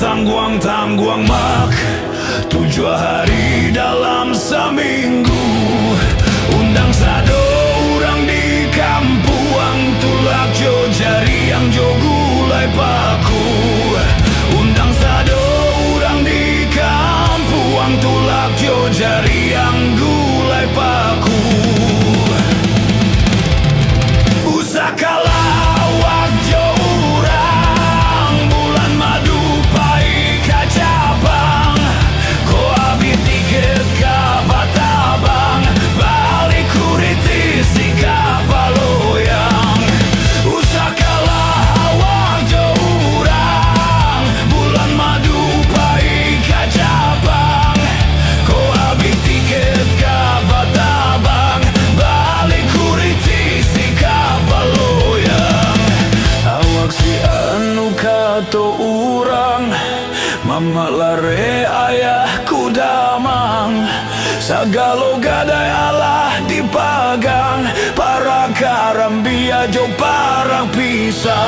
tangguang mak 7 hari dalam seminggu. Undang sado orang di kampuang tulak jo jari yang jo gulai paku. Undang sado orang di kampuang tulak jo jari yang gulai paku. Usakala to urang mama lare ayahku damang sagalo gadai Allah dipagang para karambia jo parang pisang.